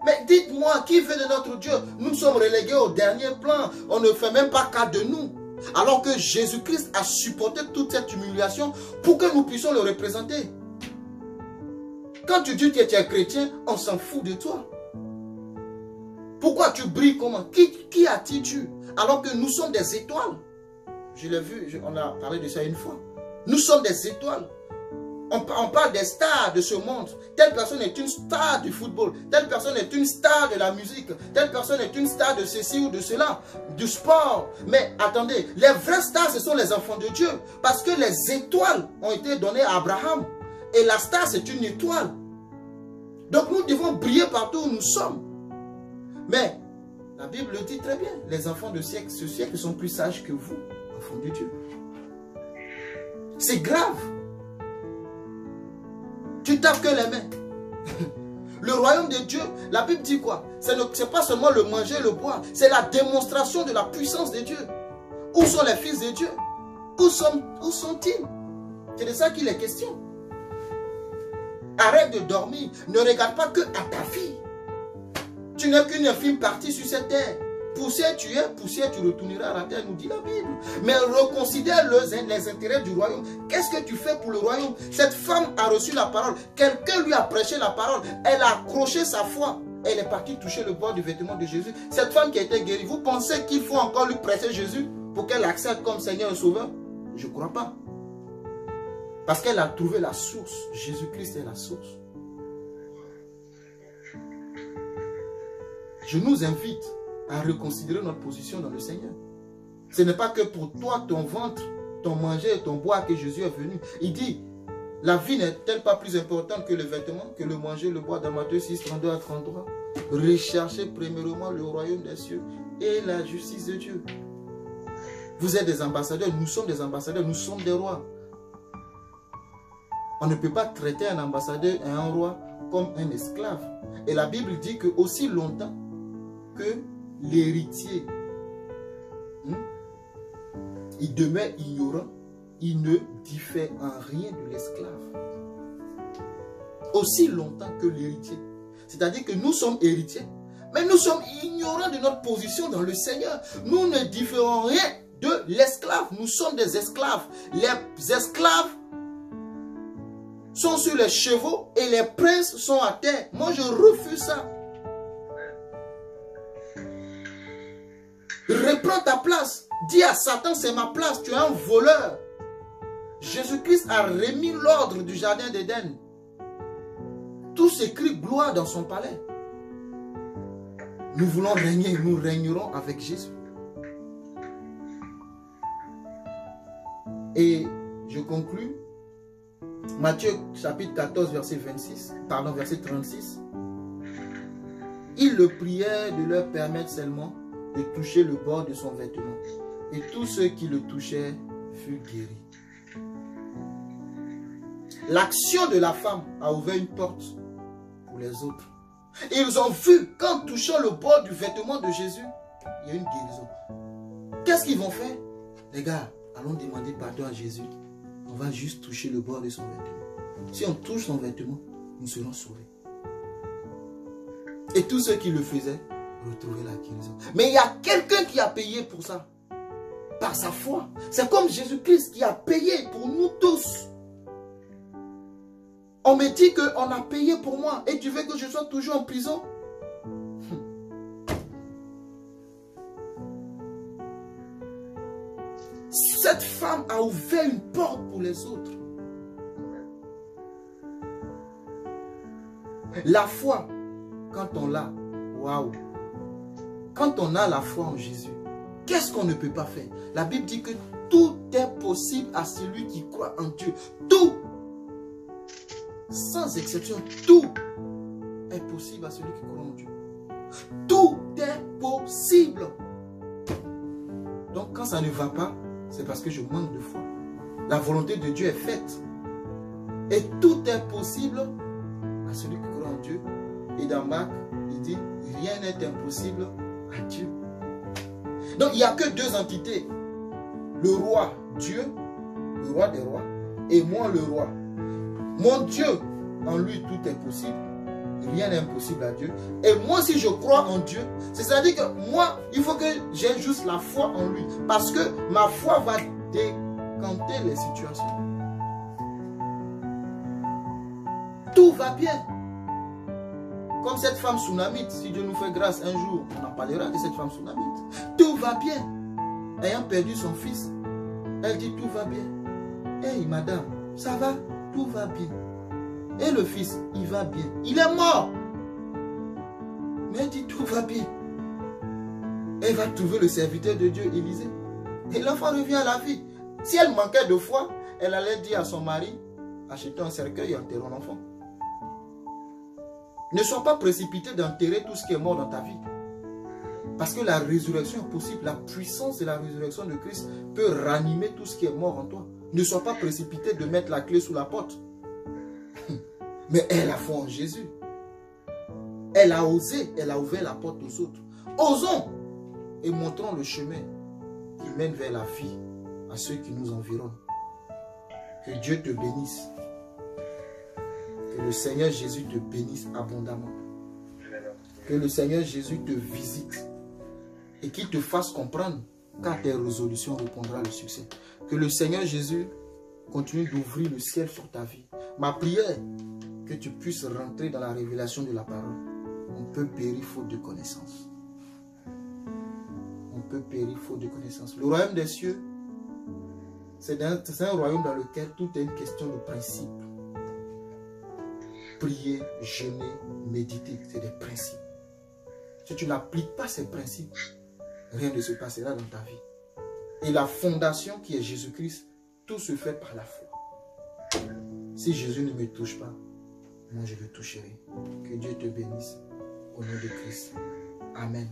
Mais dites-moi, qui veut de notre Dieu? Nous sommes relégués au dernier plan. On ne fait même pas cas de nous. Alors que Jésus-Christ a supporté toute cette humiliation pour que nous puissions le représenter. Quand tu dis que tu es chrétien, on s'en fout de toi. Pourquoi tu brilles comment? Qui attires-tu? Alors que nous sommes des étoiles. Je l'ai vu, on a parlé de ça une fois. Nous sommes des étoiles. On parle des stars de ce monde. Telle personne est une star du football. Telle personne est une star de la musique. Telle personne est une star de ceci ou de cela. Du sport. Mais attendez, les vrais stars, ce sont les enfants de Dieu. Parce que les étoiles ont été données à Abraham. Et la star, c'est une étoile. Donc nous devons briller partout où nous sommes. Mais la Bible le dit très bien. Les enfants de ce siècle sont plus sages que vous, enfants de Dieu. C'est grave. Tu tapes que les mains. Le royaume de Dieu, la Bible dit quoi? Ce n'est pas seulement le manger et le boire. C'est la démonstration de la puissance de Dieu. Où sont les fils de Dieu? Où sont-ils? C'est de ça qu'il est question. Arrête de dormir. Ne regarde pas que à ta vie. Tu n'es qu'une infime partie sur cette terre. Poussière tu es, poussière tu retourneras à la terre, nous dit la Bible. Mais reconsidère les intérêts du royaume. Qu'est-ce que tu fais pour le royaume? Cette femme a reçu la parole. Quelqu'un lui a prêché la parole. Elle a accroché sa foi. Elle est partie toucher le bord du vêtement de Jésus. Cette femme qui a été guérie, vous pensez qu'il faut encore lui prêcher Jésus pour qu'elle accepte comme Seigneur et Sauveur? Je ne crois pas. Parce qu'elle a trouvé la source. Jésus-Christ est la source. Je nous invite à reconsidérer notre position dans le Seigneur. Ce n'est pas que pour toi, ton ventre, ton manger et ton boire que Jésus est venu. Il dit, la vie n'est-elle pas plus importante que le vêtement, que le manger, le boire? Dans Matthieu 6, 32 à 33. Recherchez premièrement le royaume des cieux et la justice de Dieu. Vous êtes des ambassadeurs, nous sommes des ambassadeurs, nous sommes des rois. On ne peut pas traiter un ambassadeur et un roi comme un esclave. Et la Bible dit que aussi longtemps que l'héritier, il demeure ignorant, il ne diffère en rien de l'esclave. Aussi longtemps que l'héritier. C'est-à-dire que nous sommes héritiers, mais nous sommes ignorants de notre position dans le Seigneur. Nous ne différons rien de l'esclave. Nous sommes des esclaves. Les esclaves sont sur les chevaux et les princes sont à terre. Moi, je refuse ça. Reprends ta place. Dis à Satan, c'est ma place. Tu es un voleur. Jésus-Christ a remis l'ordre du jardin d'Éden. Tout s'écrit gloire dans son palais. Nous voulons régner, nous régnerons avec Jésus. Et je conclus. Matthieu chapitre 14, verset 26, pardon, verset 36. Ils le prièrent de leur permettre seulement de toucher le bord de son vêtement. Et tous ceux qui le touchaient furent guéris. L'action de la femme a ouvert une porte pour les autres. Et ils ont vu qu'en touchant le bord du vêtement de Jésus, il y a une guérison. Qu'est-ce qu'ils vont faire? Les gars, allons demander pardon à Jésus. On va juste toucher le bord de son vêtement. Si on touche son vêtement, nous serons sauvés. Et tous ceux qui le faisaient retrouvaient la guérison. Mais il y a quelqu'un qui a payé pour ça. Par sa foi. C'est comme Jésus-Christ qui a payé pour nous tous. On me dit qu'on a payé pour moi. Et tu veux que je sois toujours en prison? Cette femme a ouvert une porte pour les autres. La foi, quand on l'a, waouh! Quand on a la foi en Jésus, qu'est-ce qu'on ne peut pas faire? La Bible dit que tout est possible à celui qui croit en Dieu. Tout, sans exception, tout est possible à celui qui croit en Dieu. Tout est possible. Donc quand ça ne va pas, c'est parce que je manque de foi. La volonté de Dieu est faite. Et tout est possible à celui qui croit en Dieu. Et dans Marc, il dit, rien n'est impossible à Dieu. Donc il n'y a que deux entités. le roi, Dieu, le roi des rois, et moi le roi. Mon Dieu, en lui tout est possible. Rien n'est impossible à Dieu. Et moi, si je crois en Dieu, c'est-à-dire que moi, il faut que j'ai juste la foi en lui. Parce que ma foi va décanter les situations. Tout va bien. Comme cette femme sunamite, si Dieu nous fait grâce un jour, on en parlera de cette femme sunamite. Tout va bien. Ayant perdu son fils, elle dit tout va bien. Hey madame, ça va? Tout va bien. Et le fils, il va bien. Il est mort. Mais elle dit tout va bien. Elle va trouver le serviteur de Dieu, Élisée. Et l'enfant revient à la vie. Si elle manquait de foi, elle allait dire à son mari, achetons un cercueil et enterrons l'enfant. Ne sois pas précipité d'enterrer tout ce qui est mort dans ta vie. Parce que la résurrection est possible. La puissance de la résurrection de Christ peut ranimer tout ce qui est mort en toi. Ne sois pas précipité de mettre la clé sous la porte. Mais elle a foi en Jésus. Elle a osé, elle a ouvert la porte aux autres. Osons et montrons le chemin qui mène vers la vie à ceux qui nous environnent. Que Dieu te bénisse. Que le Seigneur Jésus te bénisse abondamment. Que le Seigneur Jésus te visite et qu'il te fasse comprendre qu'à tes résolutions répondra le succès. Que le Seigneur Jésus continue d'ouvrir le ciel sur ta vie. Ma prière, que tu puisses rentrer dans la révélation de la parole. On peut périr faute de connaissance. On peut périr faute de connaissance. Le royaume des cieux, c'est un royaume dans lequel tout est une question de principe. Prier, jeûner, méditer, c'est des principes. Si tu n'appliques pas ces principes, rien ne se passera dans ta vie. Et la fondation qui est Jésus-Christ, tout se fait par la foi. Si Jésus ne me touche pas, moi je le toucherai. Que Dieu te bénisse au nom de Christ. Amen.